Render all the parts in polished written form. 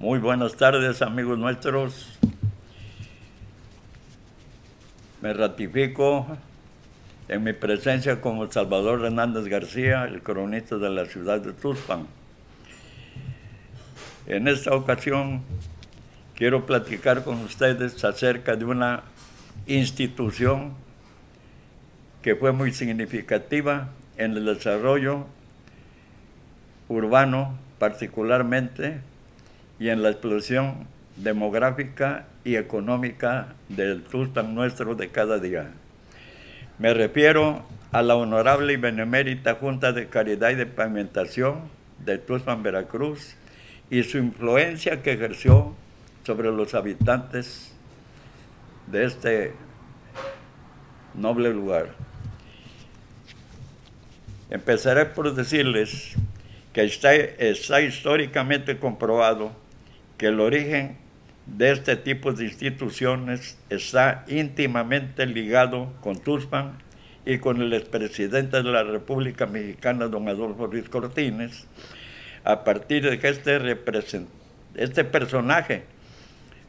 Muy buenas tardes, amigos nuestros. Me ratifico en mi presencia como Salvador Hernández García, el cronista de la ciudad de Tuxpan. En esta ocasión quiero platicar con ustedes acerca de una institución que fue muy significativa en el desarrollo urbano particularmente y en la explosión demográfica y económica del Tuxpan nuestro de cada día. Me refiero a la honorable y benemérita Junta de Caridad y de Pavimentación de Tuxpan, Veracruz, y su influencia que ejerció sobre los habitantes de este noble lugar. Empezaré por decirles que está históricamente comprobado que el origen de este tipo de instituciones está íntimamente ligado con Tuxpan y con el expresidente de la República Mexicana, don Adolfo Ruiz Cortines, a partir de que este personaje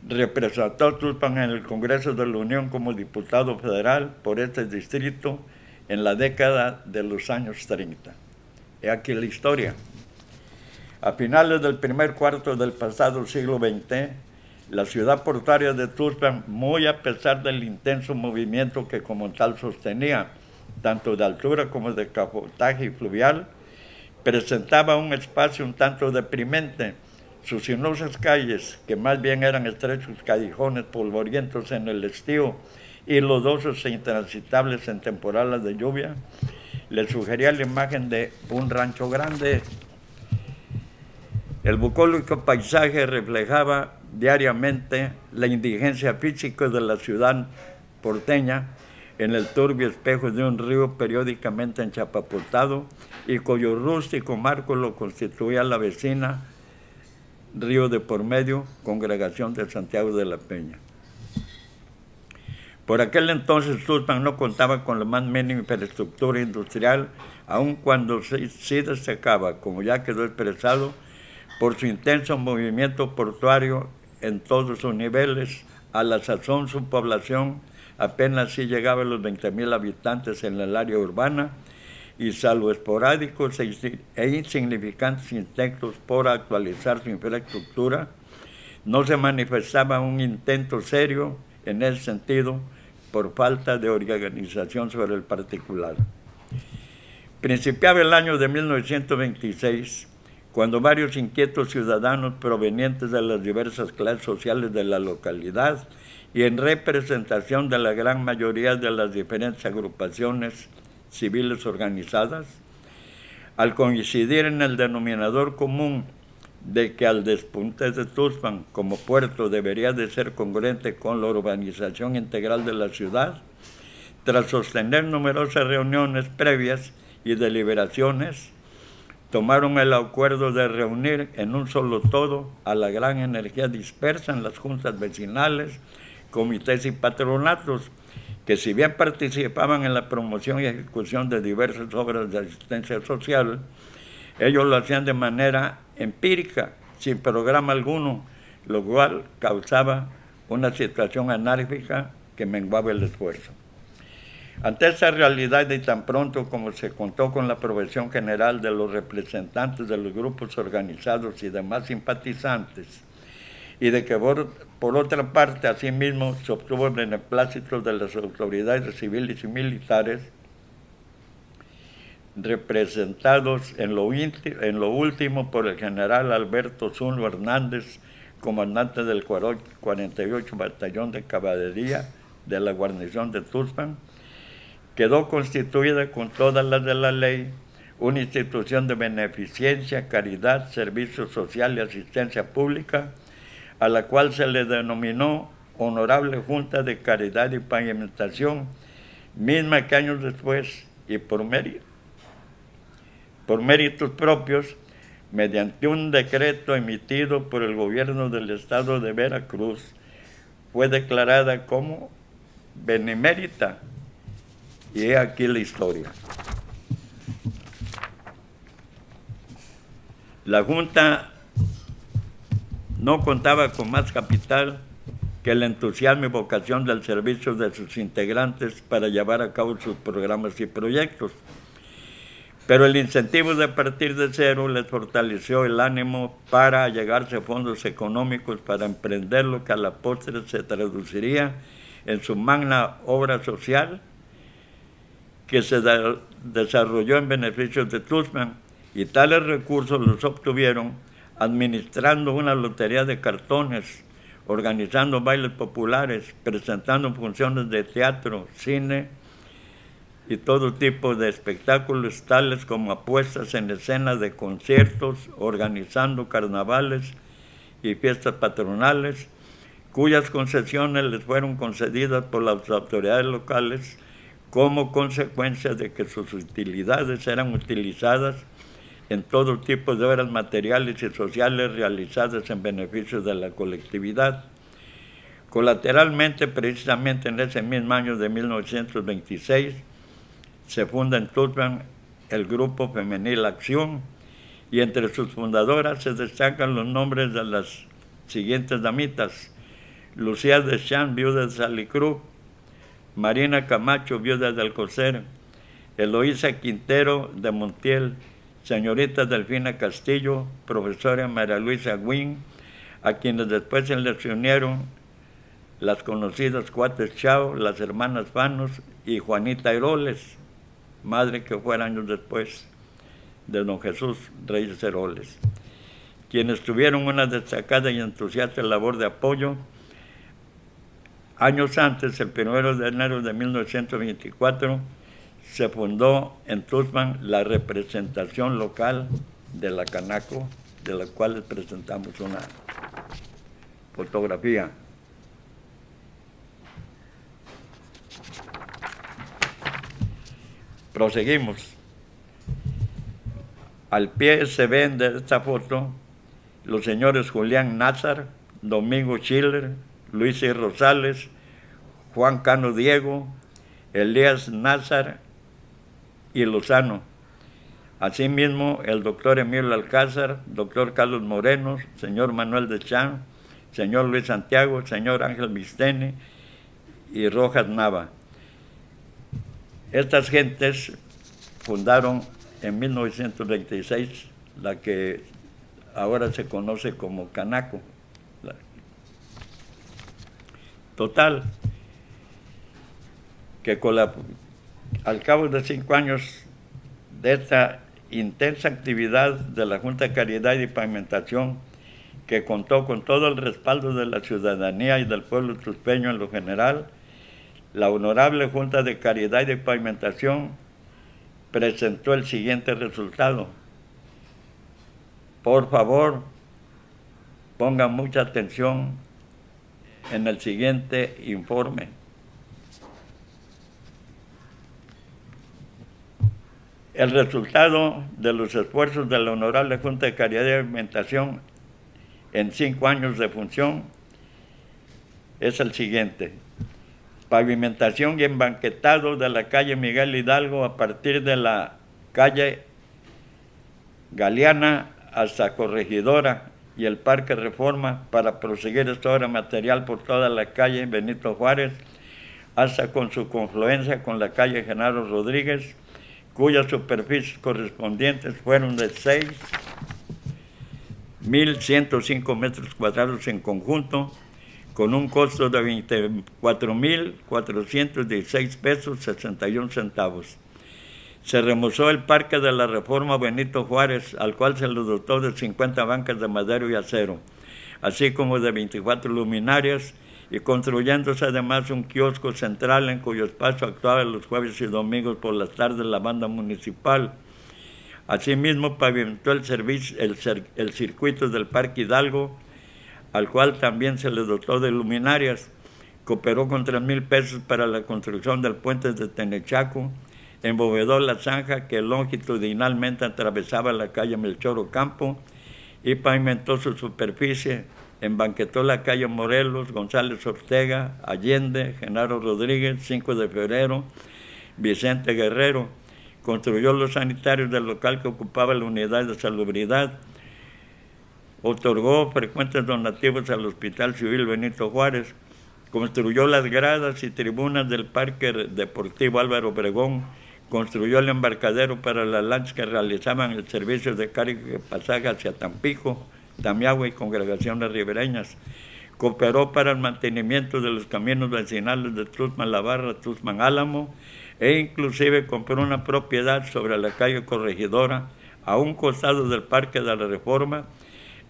representó a Tuxpan en el Congreso de la Unión como diputado federal por este distrito en la década de los años 30. He aquí la historia. A finales del primer cuarto del pasado siglo XX, la ciudad portuaria de Tuxpan, muy a pesar del intenso movimiento que como tal sostenía, tanto de altura como de cabotaje y fluvial, presentaba un espacio un tanto deprimente. Sus sinuosas calles, que más bien eran estrechos callejones polvorientos en el estío y lodosos e intransitables en temporadas de lluvia, le sugería la imagen de un rancho grande. El bucólico paisaje reflejaba diariamente la indigencia física de la ciudad porteña en el turbio espejo de un río periódicamente enchapapotado y cuyo rústico marco lo constituía la vecina Río de por medio, congregación de Santiago de la Peña. Por aquel entonces Tuxpan no contaba con la más mínima infraestructura industrial, aun cuando sí destacaba, como ya quedó expresado, por su intenso movimiento portuario en todos sus niveles. A la sazón su población apenas sí llegaba a los 20,000 habitantes en el área urbana, y salvo esporádicos e insignificantes intentos por actualizar su infraestructura, no se manifestaba un intento serio en ese sentido por falta de organización sobre el particular. Principiaba el año de 1926, cuando varios inquietos ciudadanos provenientes de las diversas clases sociales de la localidad y en representación de la gran mayoría de las diferentes agrupaciones civiles organizadas, al coincidir en el denominador común de que al despunte de Tuxpan como puerto debería de ser congruente con la urbanización integral de la ciudad, tras sostener numerosas reuniones previas y deliberaciones, tomaron el acuerdo de reunir en un solo todo a la gran energía dispersa en las juntas vecinales, comités y patronatos, que si bien participaban en la promoción y ejecución de diversas obras de asistencia social, ellos lo hacían de manera empírica, sin programa alguno, lo cual causaba una situación anárquica que menguaba el esfuerzo. Ante esa realidad, y tan pronto como se contó con la aprobación general de los representantes de los grupos organizados y demás simpatizantes, y de que por otra parte, asimismo, se obtuvo el beneplácito de las autoridades civiles y militares, representados en lo último por el general Alberto Zunlo Hernández, comandante del 48 Batallón de Caballería de la guarnición de Tuxpan, quedó constituida con todas las de la ley una institución de beneficencia, caridad, servicio social y asistencia pública, a la cual se le denominó Honorable Junta de Caridad y Pavimentación, misma que años después y por méritos propios, mediante un decreto emitido por el gobierno del estado de Veracruz, fue declarada como benemérita. Y he aquí la historia. La Junta no contaba con más capital que el entusiasmo y vocación del servicio de sus integrantes para llevar a cabo sus programas y proyectos. Pero el incentivo de partir de cero les fortaleció el ánimo para llegarse a fondos económicos para emprender lo que a la postre se traduciría en su magna obra social que se desarrolló en beneficio de Tuxpan, y tales recursos los obtuvieron administrando una lotería de cartones, organizando bailes populares, presentando funciones de teatro, cine y todo tipo de espectáculos, tales como apuestas en escena de conciertos, organizando carnavales y fiestas patronales, cuyas concesiones les fueron concedidas por las autoridades locales como consecuencia de que sus utilidades eran utilizadas en todo tipo de obras materiales y sociales realizadas en beneficio de la colectividad. Colateralmente, precisamente en ese mismo año de 1926, se funda en Tuxpan el Grupo Femenil Acción, y entre sus fundadoras se destacan los nombres de las siguientes damitas: Lucía Deschamps, viuda de Salicruz; Marina Camacho, viuda de Alcocer; Eloísa Quintero de Montiel; señorita Delfina Castillo; profesora María Luisa Guín, a quienes después se les unieron las conocidas Cuates Chao, las hermanas Fanos y Juanita Heroles, madre que fue años después de don Jesús Reyes Heroles, quienes tuvieron una destacada y entusiasta labor de apoyo. Años antes, el 1 de enero de 1924, se fundó en Tuxpan la representación local de la Canaco, de la cual les presentamos una fotografía. Proseguimos. Al pie se ven de esta foto los señores Julián Nazar, Domingo Schiller, Luis C. Rosales, Juan Cano Diego, Elías Nazar y Lozano. Asimismo, el doctor Emilio Alcázar, doctor Carlos Moreno, señor Manuel Deschamps, señor Luis Santiago, señor Ángel Misteni y Rojas Nava. Estas gentes fundaron en 1926 la que ahora se conoce como Canaco. Total, que al cabo de 5 años de esta intensa actividad de la Junta de Caridad y Pavimentación, que contó con todo el respaldo de la ciudadanía y del pueblo tuxpeño en lo general, la Honorable Junta de Caridad y de Pavimentación presentó el siguiente resultado. Por favor, pongan mucha atención en el siguiente informe. El resultado de los esfuerzos de la Honorable Junta de Caridad y Pavimentación en 5 años de función es el siguiente: pavimentación y embanquetado de la calle Miguel Hidalgo a partir de la calle Galeana hasta Corregidora y el Parque Reforma, para proseguir esta obra material por toda la calle Benito Juárez hasta con su confluencia con la calle Genaro Rodríguez, cuyas superficies correspondientes fueron de 6.105 metros cuadrados en conjunto, con un costo de 24.416 pesos 61 centavos. Se remozó el Parque de la Reforma Benito Juárez, al cual se le dotó de 50 bancas de madera y acero, así como de 24 luminarias, y construyéndose además un kiosco central en cuyo espacio actuaba los jueves y domingos por las tardes la banda municipal. Asimismo, pavimentó el circuito del Parque Hidalgo, al cual también se le dotó de luminarias. Cooperó con 3,000 pesos para la construcción del puente de Tenechaco, embovedó la zanja que longitudinalmente atravesaba la calle Melchor Ocampo y pavimentó su superficie. Embanquetó la calle Morelos, González Ortega, Allende, Genaro Rodríguez, 5 de febrero, Vicente Guerrero. Construyó los sanitarios del local que ocupaba la unidad de salubridad, otorgó frecuentes donativos al Hospital Civil Benito Juárez, construyó las gradas y tribunas del Parque Deportivo Álvaro Obregón, construyó el embarcadero para las lanchas que realizaban el servicio de carga y pasaje hacia Tampico, Tamiahua y congregaciones ribereñas. Cooperó para el mantenimiento de los caminos vecinales de Tuxpan La Barra, Tuxpan Álamo, e inclusive compró una propiedad sobre la calle Corregidora, a un costado del Parque de la Reforma,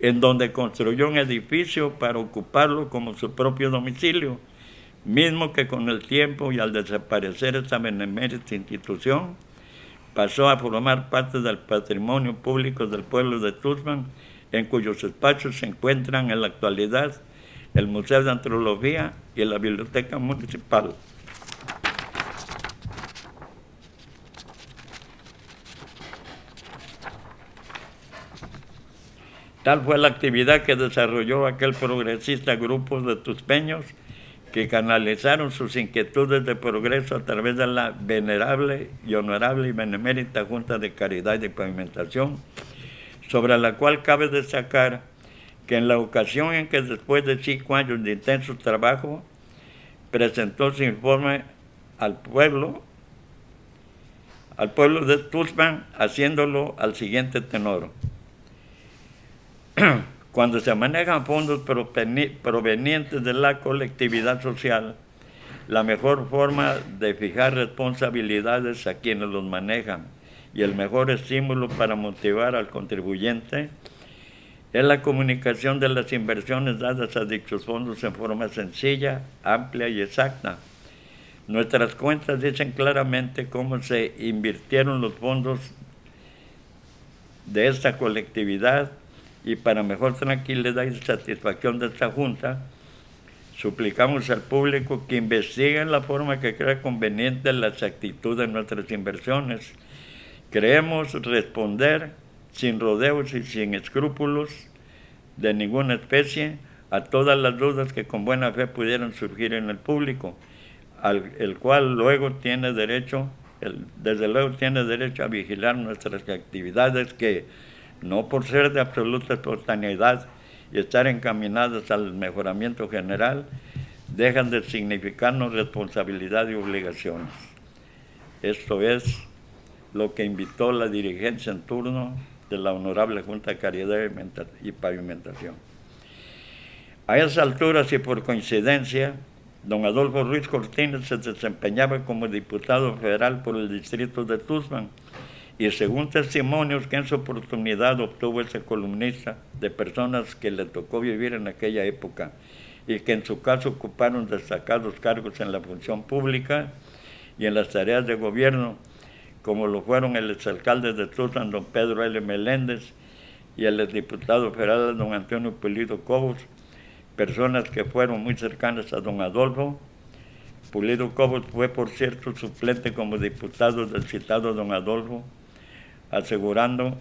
en donde construyó un edificio para ocuparlo como su propio domicilio, mismo que con el tiempo y al desaparecer esta benemérita institución, pasó a formar parte del patrimonio público del pueblo de Tuxpan, en cuyos espacios se encuentran en la actualidad el Museo de Antropología y la Biblioteca Municipal. Tal fue la actividad que desarrolló aquel progresista grupo de tuxpeños que canalizaron sus inquietudes de progreso a través de la venerable y honorable y benemérita Junta de Caridad y Pavimentación, sobre la cual cabe destacar que en la ocasión en que después de 5 años de intenso trabajo presentó su informe al pueblo de Tuxpan, haciéndolo al siguiente tenor: cuando se manejan fondos provenientes de la colectividad social, la mejor forma de fijar responsabilidades a quienes los manejan y el mejor estímulo para motivar al contribuyente es la comunicación de las inversiones dadas a dichos fondos en forma sencilla, amplia y exacta. Nuestras cuentas dicen claramente cómo se invirtieron los fondos de esta colectividad, y para mejor tranquilidad y satisfacción de esta Junta, suplicamos al público que investigue en la forma que crea conveniente la exactitud de nuestras inversiones. Creemos responder sin rodeos y sin escrúpulos de ninguna especie a todas las dudas que con buena fe pudieran surgir en el público, el cual luego tiene derecho, desde luego tiene derecho a vigilar nuestras actividades que, no por ser de absoluta espontaneidad y estar encaminadas al mejoramiento general, dejan de significarnos responsabilidad y obligaciones. Esto es lo que invitó la dirigencia en turno de la Honorable Junta de Caridad y Pavimentación. A esas alturas y por coincidencia, don Adolfo Ruiz Cortines se desempeñaba como diputado federal por el distrito de Tuxpan, y según testimonios que en su oportunidad obtuvo ese columnista de personas que le tocó vivir en aquella época y que en su caso ocuparon destacados cargos en la función pública y en las tareas de gobierno, como lo fueron el exalcalde de Tuxpan, don Pedro L. Meléndez, y el exdiputado federal, don Antonio Pulido Cobos, personas que fueron muy cercanas a don Adolfo. Pulido Cobos fue, por cierto, suplente como diputado del citado don Adolfo, asegurando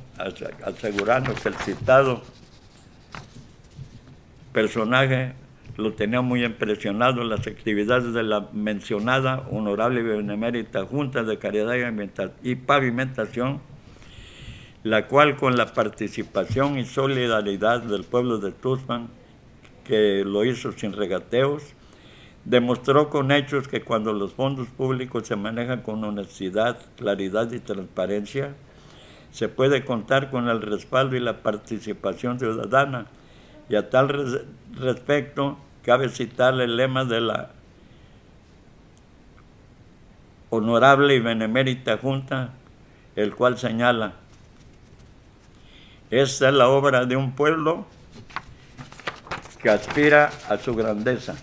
que el citado personaje lo tenía muy impresionado en las actividades de la mencionada honorable y benemérita Junta de Caridad y Pavimentación, la cual, con la participación y solidaridad del pueblo de Tuxpan, que lo hizo sin regateos, demostró con hechos que cuando los fondos públicos se manejan con honestidad, claridad y transparencia, se puede contar con el respaldo y la participación ciudadana. Y a tal respecto, cabe citar el lema de la honorable y benemérita Junta, el cual señala: esta es la obra de un pueblo que aspira a su grandeza.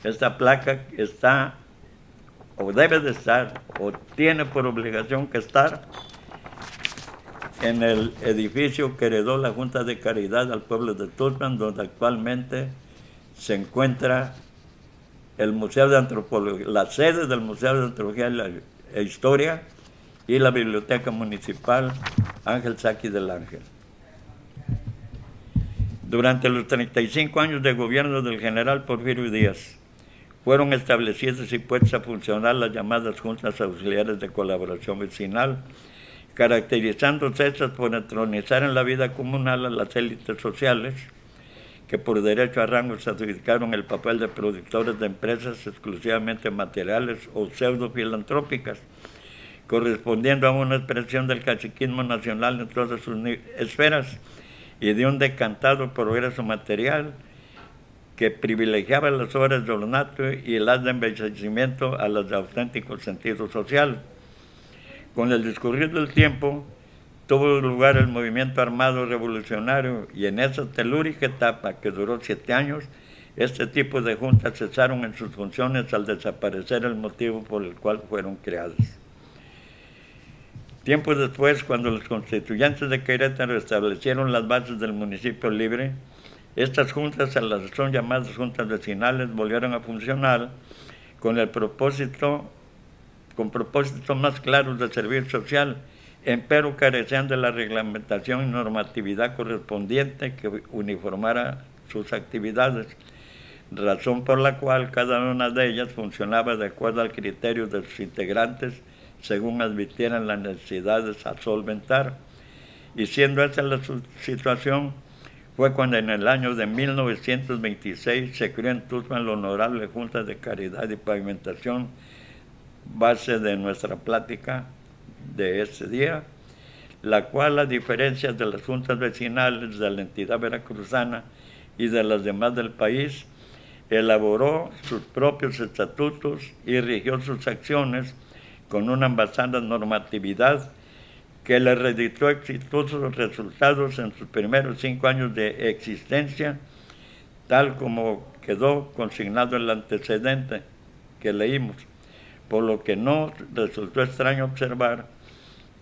Esta placa está, o debe de estar, o tiene por obligación que estar en el edificio que heredó la Junta de Caridad al pueblo de Tuxpan, donde actualmente se encuentra el Museo de Antropología, la sede del Museo de Antropología e Historia, y la Biblioteca Municipal Ángel Saqui del Ángel. Durante los 35 años de gobierno del general Porfirio Díaz, fueron establecidas y puestas a funcionar las llamadas juntas auxiliares de colaboración vecinal, caracterizándose estas por entronizar en la vida comunal a las élites sociales, que por derecho a rango se adjudicaron el papel de productores de empresas exclusivamente materiales o pseudo-filantrópicas, correspondiendo a una expresión del caciquismo nacional en todas sus esferas y de un decantado progreso material que privilegiaba las obras de ornato y las de embellecimiento a las de auténtico sentido social. Con el discurrir del tiempo tuvo lugar el movimiento armado revolucionario y en esa telúrica etapa, que duró 7 años, este tipo de juntas cesaron en sus funciones al desaparecer el motivo por el cual fueron creadas. Tiempo después, cuando los constituyentes de Querétaro establecieron las bases del municipio libre, estas juntas, a las que son llamadas juntas vecinales, volvieron a funcionar con propósitos más claros de servicio social, empero carecían de la reglamentación y normatividad correspondiente que uniformara sus actividades, razón por la cual cada una de ellas funcionaba de acuerdo al criterio de sus integrantes según advirtieran las necesidades a solventar. Y siendo esa la situación, fue cuando en el año de 1926 se creó en Tuxpan la Honorable Junta de Caridad y Pavimentación, base de nuestra plática de ese día, la cual, a diferencia de las juntas vecinales de la entidad veracruzana y de las demás del país, elaboró sus propios estatutos y rigió sus acciones con una basada normatividad que le reditó exitosos resultados en sus primeros 5 años de existencia, tal como quedó consignado en el antecedente que leímos, por lo que no resultó extraño observar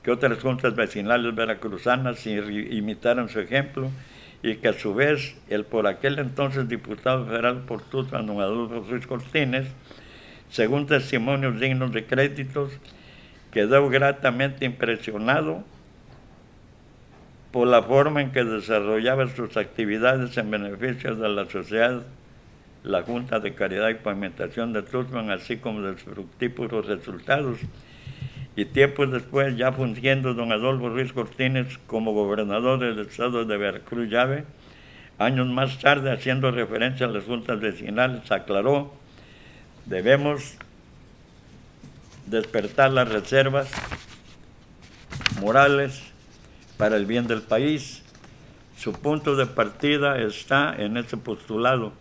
que otras juntas vecinales veracruzanas imitaron su ejemplo y que a su vez el por aquel entonces diputado federal por Tuxpan, don Adolfo Ruiz Cortines, según testimonios dignos de créditos, quedó gratamente impresionado por la forma en que desarrollaba sus actividades en beneficio de la sociedad, la Junta de Caridad y Pavimentación de Tuxpan, así como de sus fructíferos resultados. Y tiempos después, ya fungiendo don Adolfo Ruiz Cortines como gobernador del estado de Veracruz Llave, años más tarde, haciendo referencia a las juntas vecinales, aclaró: debemos despertar las reservas morales para el bien del país. Su punto de partida está en ese postulado.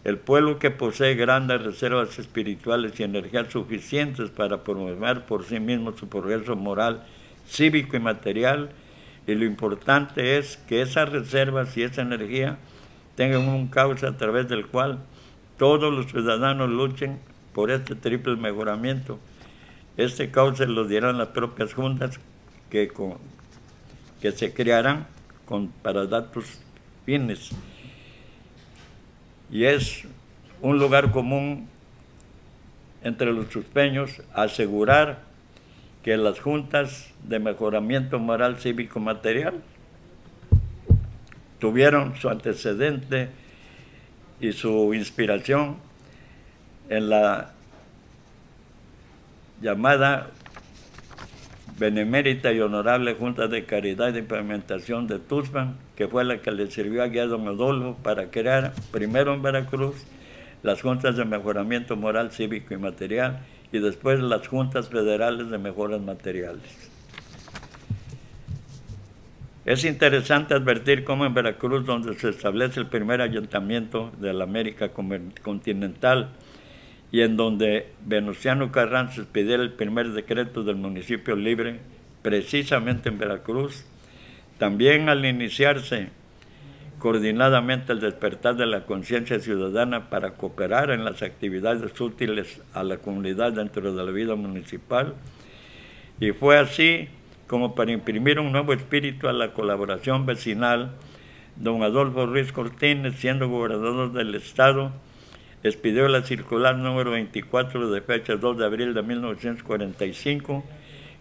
El pueblo que posee grandes reservas espirituales y energías suficientes para promover por sí mismo su progreso moral, cívico y material, y lo importante es que esas reservas y esa energía tengan un cauce a través del cual todos los ciudadanos luchen por este triple mejoramiento. Este cauce lo dirán las propias juntas que se crearán para datos fines. Y es un lugar común entre los tuxpeños asegurar que las juntas de mejoramiento moral, cívico, material tuvieron su antecedente y su inspiración en la llamada Benemérita y Honorable Junta de Caridad y Pavimentación de Tuxpan, que fue la que le sirvió a guía a don Adolfo para crear, primero en Veracruz, las juntas de mejoramiento moral, cívico y material, y después las juntas federales de mejoras materiales. Es interesante advertir cómo en Veracruz, donde se establece el primer ayuntamiento de la América continental, y en donde Venustiano Carranza expidiera el primer decreto del municipio libre, precisamente en Veracruz, también al iniciarse coordinadamente el despertar de la conciencia ciudadana para cooperar en las actividades útiles a la comunidad dentro de la vida municipal, y fue así como para imprimir un nuevo espíritu a la colaboración vecinal, don Adolfo Ruiz Cortines, siendo gobernador del estado, expidió la circular número 24 de fecha 2 de abril de 1945,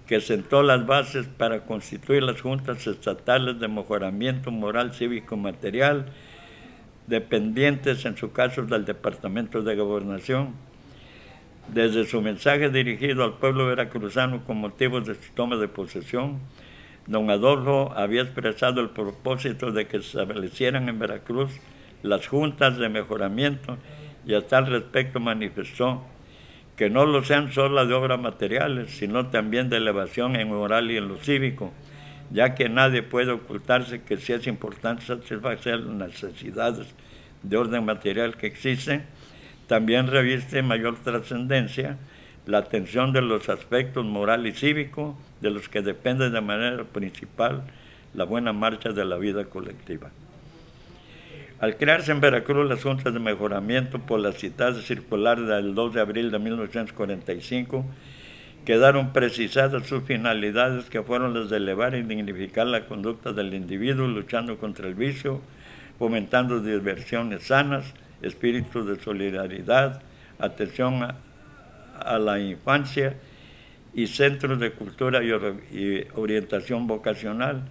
que sentó las bases para constituir las juntas estatales de mejoramiento moral, cívico y material, dependientes en su caso del Departamento de Gobernación. Desde su mensaje dirigido al pueblo veracruzano con motivo de su toma de posesión, don Adolfo había expresado el propósito de que se establecieran en Veracruz las juntas de mejoramiento y a tal respecto manifestó que no lo sean solo de obras materiales, sino también de elevación en moral y en lo cívico, ya que nadie puede ocultarse que sí es importante satisfacer las necesidades de orden material que existen. También reviste mayor trascendencia la atención de los aspectos moral y cívico de los que depende de manera principal la buena marcha de la vida colectiva. Al crearse en Veracruz las juntas de mejoramiento por la citada circular del 2 de abril de 1945, quedaron precisadas sus finalidades, que fueron las de elevar y dignificar la conducta del individuo, luchando contra el vicio, fomentando diversiones sanas, espíritu de solidaridad, atención a la infancia y centros de cultura y orientación vocacional.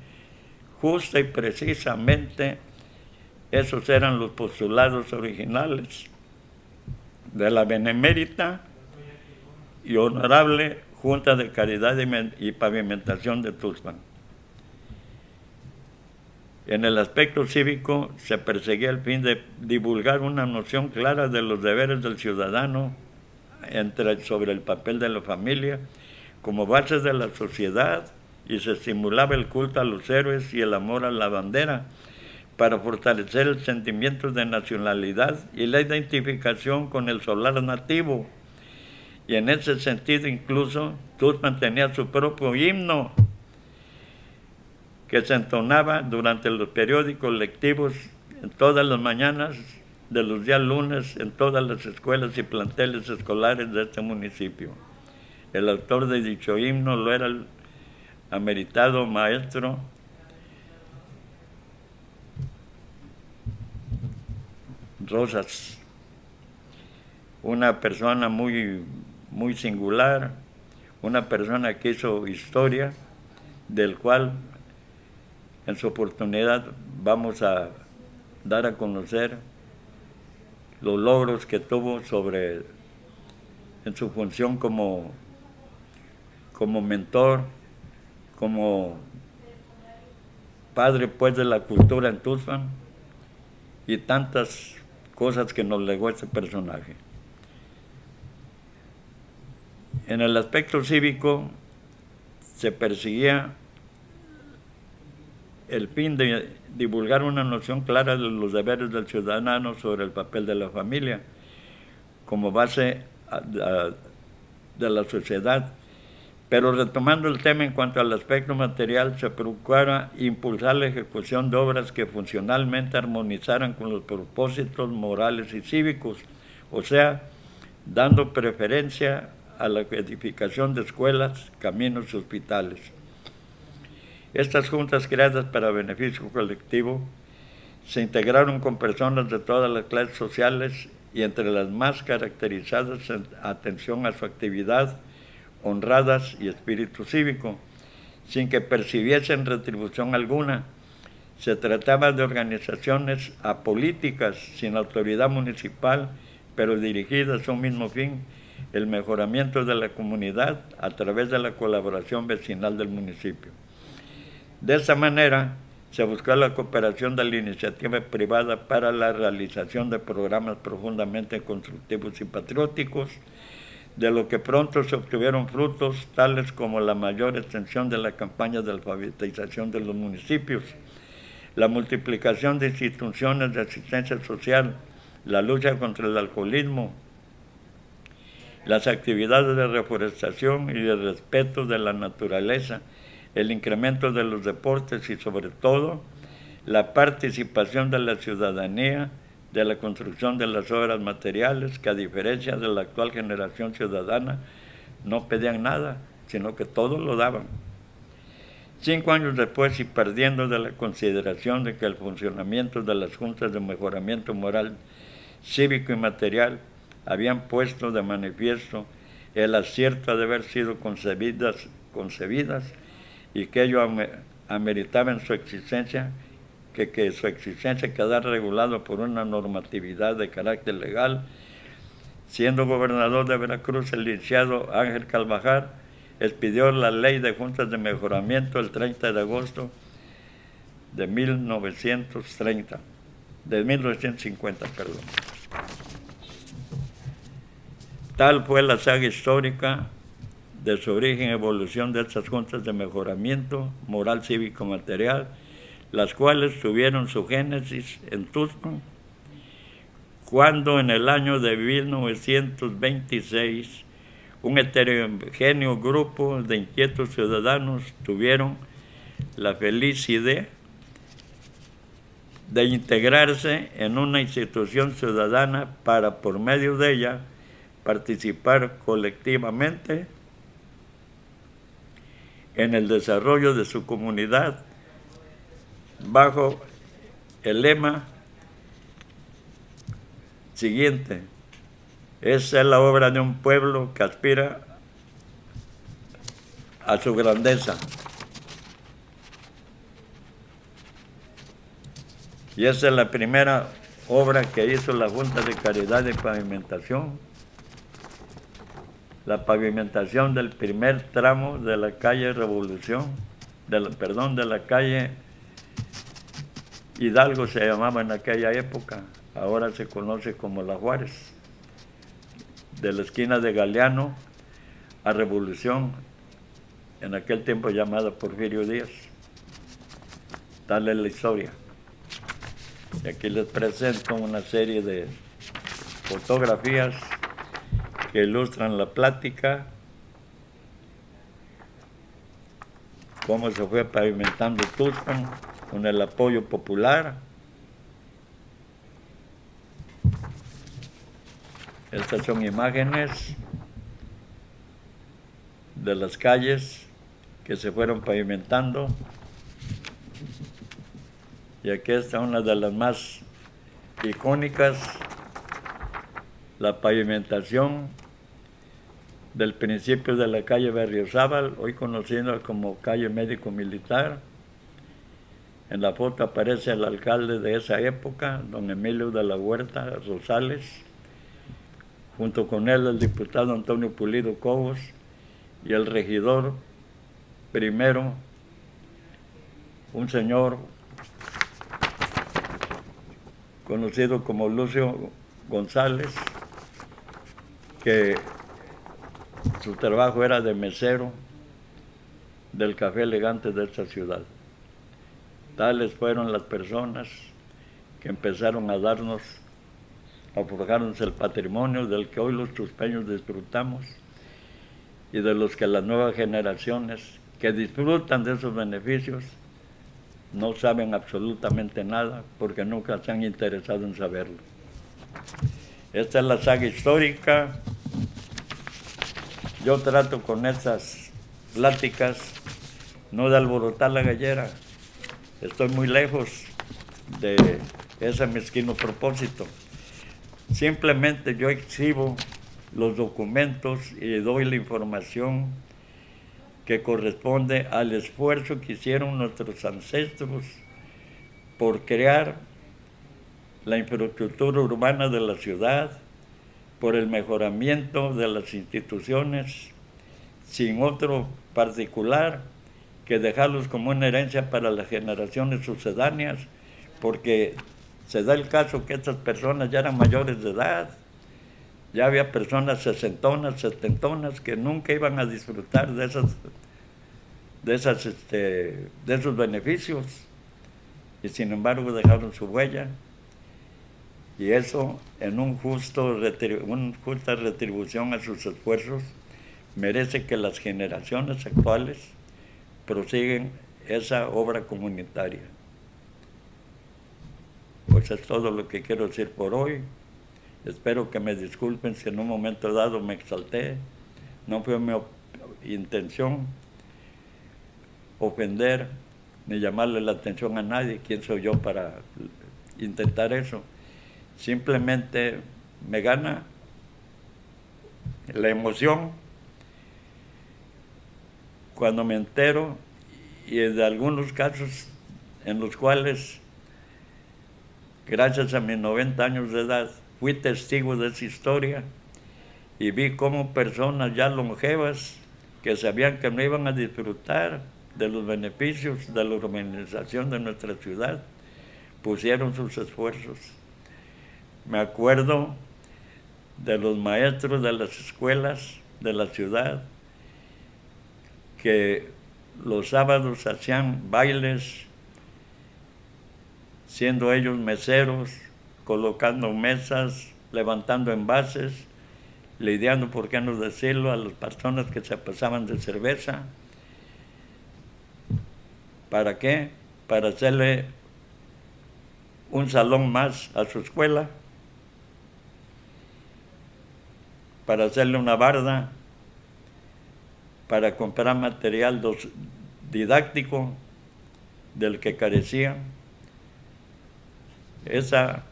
Justa y precisamente esos eran los postulados originales de la benemérita y honorable Junta de Caridad y Pavimentación de Tuxpan. En el aspecto cívico se perseguía el fin de divulgar una noción clara de los deberes del ciudadano sobre el papel de la familia como base de la sociedad, y se estimulaba el culto a los héroes y el amor a la bandera para fortalecer el sentimiento de nacionalidad y la identificación con el solar nativo. Y en ese sentido incluso Tuxpan tenía su propio himno que se entonaba durante los periódicos lectivos en todas las mañanas de los días lunes en todas las escuelas y planteles escolares de este municipio. El autor de dicho himno lo era el ameritado maestro Rosas, una persona muy singular, una persona que hizo historia, del cual en su oportunidad vamos a dar a conocer los logros que tuvo en su función como mentor, como padre pues de la cultura en Tuxpan, y tantas cosas que nos legó este personaje. En el aspecto cívico se perseguía el fin de divulgar una noción clara de los deberes del ciudadano sobre el papel de la familia como base de la sociedad. Pero retomando el tema en cuanto al aspecto material, se procura impulsar la ejecución de obras que funcionalmente armonizaran con los propósitos morales y cívicos, o sea, dando preferencia a la edificación de escuelas, caminos y hospitales. Estas juntas, creadas para beneficio colectivo, se integraron con personas de todas las clases sociales y entre las más caracterizadas en atención a su actividad, honradas y espíritu cívico, sin que percibiesen retribución alguna. Se trataba de organizaciones apolíticas, sin autoridad municipal, pero dirigidas a un mismo fin, el mejoramiento de la comunidad a través de la colaboración vecinal del municipio. De esta manera, se buscó la cooperación de la iniciativa privada para la realización de programas profundamente constructivos y patrióticos, de lo que pronto se obtuvieron frutos tales como la mayor extensión de la campaña de alfabetización de los municipios, la multiplicación de instituciones de asistencia social, la lucha contra el alcoholismo, las actividades de reforestación y de respeto de la naturaleza, el incremento de los deportes y sobre todo la participación de la ciudadanía de la construcción de las obras materiales, que a diferencia de la actual generación ciudadana no pedían nada, sino que todo lo daban. 5 años después, y perdiendo de la consideración de que el funcionamiento de las juntas de mejoramiento moral, cívico y material habían puesto de manifiesto el acierto de haber sido concebidas y que ello ameritaba en su existencia, que su existencia quedara regulada por una normatividad de carácter legal, Siendo gobernador de Veracruz el licenciado Ángel Carvajal, expidió la ley de juntas de mejoramiento el 30 de agosto de 1950, perdón. Tal fue la saga histórica de su origen y evolución de estas juntas de mejoramiento moral, cívico, material, las cuales tuvieron su génesis en Tuxpan, cuando en el año de 1926 un heterogéneo grupo de inquietos ciudadanos tuvieron la feliz idea de integrarse en una institución ciudadana para, por medio de ella, participar colectivamente en el desarrollo de su comunidad bajo el lema siguiente: esa es la obra de un pueblo que aspira a su grandeza. Y esa es la primera obra que hizo la Junta de Caridad y Pavimentación, la pavimentación del primer tramo de la calle Revolución, de la calle Hidalgo se llamaba en aquella época, ahora se conoce como La Juárez, de la esquina de Galeano a Revolución, en aquel tiempo llamada Porfirio Díaz. Tal es la historia. Y aquí les presento una serie de fotografías que ilustran la plática, cómo se fue pavimentando Tuxpan con el apoyo popular. Estas son imágenes de las calles que se fueron pavimentando. Y aquí está una de las más icónicas, la pavimentación del principio de la calle Berriozábal, hoy conocida como calle Médico Militar. En la foto aparece el alcalde de esa época, don Emilio de la Huerta Rosales, junto con él el diputado Antonio Pulido Cobos y el regidor primero, un señor conocido como Lucio González, que su trabajo era de mesero del Café Elegante de esta ciudad. Tales fueron las personas que empezaron a forjarnos el patrimonio del que hoy los tuspeños disfrutamos y de los que las nuevas generaciones que disfrutan de esos beneficios no saben absolutamente nada porque nunca se han interesado en saberlo. Esta es la saga histórica. Yo trato con estas pláticas no de alborotar la gallera. Estoy muy lejos de ese mezquino propósito. Simplemente yo exhibo los documentos y doy la información que corresponde al esfuerzo que hicieron nuestros ancestros por crear la infraestructura urbana de la ciudad, por el mejoramiento de las instituciones, sin otro particular que dejarlos como una herencia para las generaciones sucedáneas, porque se da el caso que estas personas ya eran mayores de edad, ya había personas sesentonas, setentonas que nunca iban a disfrutar de esos beneficios, y sin embargo dejaron su huella, y eso en una justa retribución a sus esfuerzos merece que las generaciones actuales prosiguen esa obra comunitaria. Pues es todo lo que quiero decir por hoy. Espero que me disculpen si en un momento dado me exalté. No fue mi intención ofender ni llamarle la atención a nadie. ¿Quién soy yo para intentar eso? Simplemente me gana la emoción cuando me entero, y de algunos casos en los cuales, gracias a mis 90 años de edad, fui testigo de esa historia, y vi cómo personas ya longevas que sabían que no iban a disfrutar de los beneficios de la urbanización de nuestra ciudad, pusieron sus esfuerzos. Me acuerdo de los maestros de las escuelas de la ciudad que los sábados hacían bailes, siendo ellos meseros, colocando mesas, levantando envases, lidiando, por qué no decirlo, a las personas que se pasaban de cerveza. ¿Para qué? Para hacerle un salón más a su escuela, para hacerle una barda, para comprar material didáctico del que carecían. Esa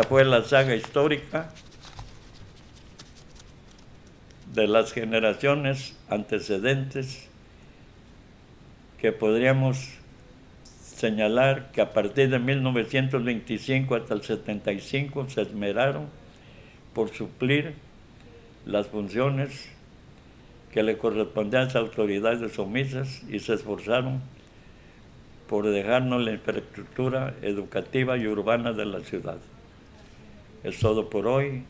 fue la saga histórica de las generaciones antecedentes, que podríamos señalar que a partir de 1925 hasta el 75 se esmeraron por suplir las funciones que le correspondían a las autoridades omisas y se esforzaron por dejarnos la infraestructura educativa y urbana de la ciudad. Es todo por hoy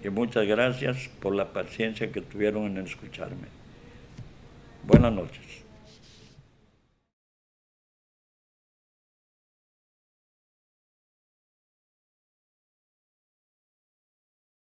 y muchas gracias por la paciencia que tuvieron en escucharme. Buenas noches.